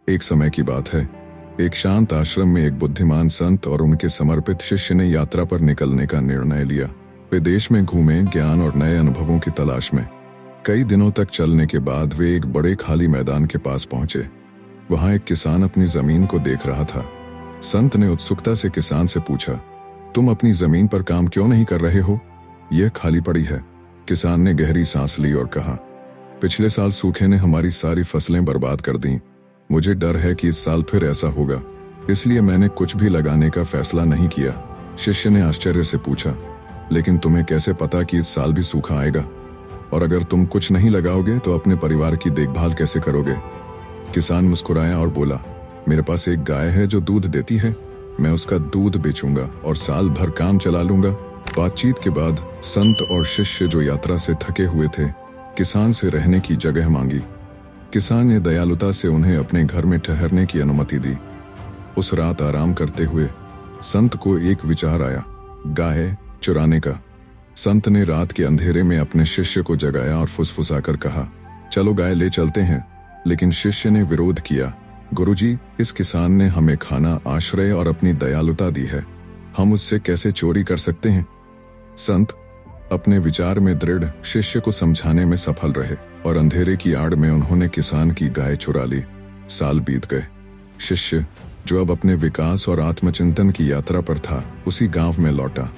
एक समय की बात है, एक शांत आश्रम में एक बुद्धिमान संत और उनके समर्पित शिष्य ने यात्रा पर निकलने का निर्णय लिया। वे देश में घूमे, ज्ञान और नए अनुभवों की तलाश में। कई दिनों तक चलने के बाद वे एक बड़े खाली मैदान के पास पहुंचे। वहां एक किसान अपनी जमीन को देख रहा था। संत ने उत्सुकता से किसान से पूछा, तुम अपनी जमीन पर काम क्यों नहीं कर रहे हो? यह खाली पड़ी है। किसान ने गहरी सांस ली और कहा, पिछले साल सूखे ने हमारी सारी फसलें बर्बाद कर दी। मुझे डर है कि इस साल फिर ऐसा होगा, इसलिए मैंने कुछ भी लगाने का फैसला नहीं किया। शिष्य ने आश्चर्य से पूछा, लेकिन तुम्हें कैसे पता कि इस साल भी सूखा आएगा? और अगर तुम कुछ नहीं लगाओगे तो अपने परिवार की देखभाल कैसे करोगे? किसान मुस्कुराया और बोला, मेरे पास एक गाय है जो दूध देती है। मैं उसका दूध बेचूंगा और साल भर काम चला लूंगा। बातचीत के बाद संत और शिष्य जो यात्रा से थके हुए थे, किसान से रहने की जगह मांगी। किसान ने दयालुता से उन्हें अपने घर में ठहरने की अनुमति दी। उस रात आराम करते हुए संत को एक विचार आया, गाय चुराने का। संत ने रात के अंधेरे में अपने शिष्य को जगाया और फुसफुसाकर कहा, चलो गाय ले चलते हैं। लेकिन शिष्य ने विरोध किया, गुरुजी, इस किसान ने हमें खाना, आश्रय और अपनी दयालुता दी है, हम उससे कैसे चोरी कर सकते हैं? संत अपने विचार में दृढ़ शिष्य को समझाने में सफल रहे और अंधेरे की आड़ में उन्होंने किसान की गाय चुरा ली। साल बीत गए। शिष्य, जो अब अपने विकास और आत्मचिंतन की यात्रा पर था, उसी गांव में लौटा।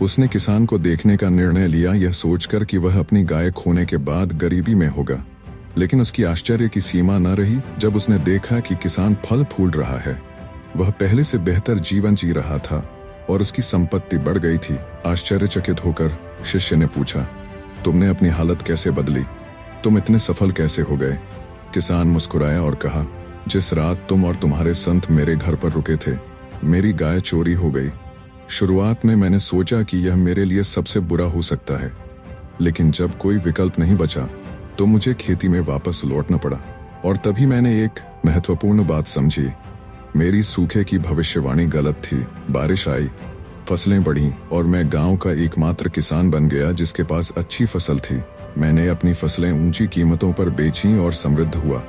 उसने किसान को देखने का निर्णय लिया, यह सोचकर कि वह अपनी गाय खोने के बाद गरीबी में होगा। लेकिन उसकी आश्चर्य की सीमा न रही जब उसने देखा कि किसान फल फूल रहा है। वह पहले से बेहतर जीवन जी रहा था और उसकी संपत्ति बढ़ गई थी। आश्चर्यचकित होकर शिष्य ने पूछा, तुमने अपनी हालत कैसे बदली? तुम इतने सफल कैसे हो गए? किसान मुस्कुराया और कहा, जिस रात तुम और तुम्हारे संत मेरे घर पर रुके थे, मेरी गाय चोरी हो गई। शुरुआत में मैंने सोचा कि यह मेरे लिए सबसे बुरा हो सकता है, लेकिन जब कोई विकल्प नहीं बचा तो मुझे खेती में वापस लौटना पड़ा। और तभी मैंने एक महत्वपूर्ण बात समझी। मेरी सूखे की भविष्यवाणी गलत थी। बारिश आई, फसलें बढ़ी और मैं गांव का एकमात्र किसान बन गया जिसके पास अच्छी फसल थी। मैंने अपनी फसलें ऊंची कीमतों पर बेची और समृद्ध हुआ।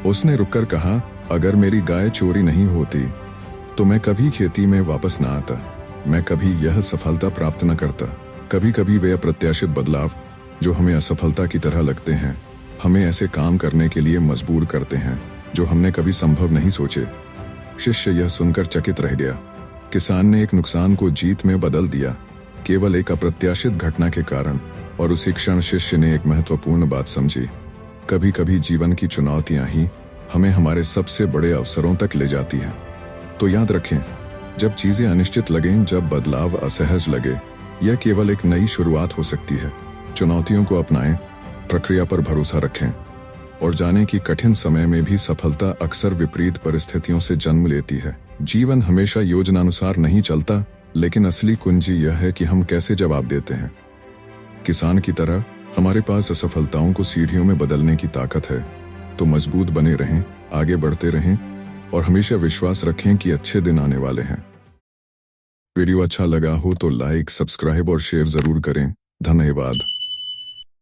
उसने रुककर कहा, अगर मेरी गाय चोरी नहीं होती तो मैं कभी खेती में वापस ना आता, मैं कभी यह सफलता प्राप्त न करता। कभी कभी वे अप्रत्याशित बदलाव जो हमें असफलता की तरह लगते हैं, हमें ऐसे काम करने के लिए मजबूर करते हैं जो हमने कभी संभव नहीं सोचे। शिष्य यह सुनकर चकित रह गया। किसान ने एक नुकसान को जीत में बदल दिया, केवल एक अप्रत्याशित घटना के कारण। और उसी क्षण शिष्य ने एक महत्वपूर्ण बात समझी, कभी कभी जीवन की चुनौतियां ही हमें हमारे सबसे बड़े अवसरों तक ले जाती हैं। तो याद रखें, जब चीजें अनिश्चित लगें, जब बदलाव असहज लगे, यह केवल एक नई शुरुआत हो सकती है। चुनौतियों को अपनाएं, प्रक्रिया पर भरोसा रखें और जानें कि कठिन समय में भी सफलता अक्सर विपरीत परिस्थितियों से जन्म लेती है। जीवन हमेशा योजनानुसार नहीं चलता, लेकिन असली कुंजी यह है कि हम कैसे जवाब देते हैं। किसान की तरह हमारे पास असफलताओं को सीढ़ियों में बदलने की ताकत है। तो मजबूत बने रहें, आगे बढ़ते रहें और हमेशा विश्वास रखें कि अच्छे दिन आने वाले हैं। वीडियो अच्छा लगा हो तो लाइक, सब्सक्राइब और शेयर जरूर करें। धन्यवाद।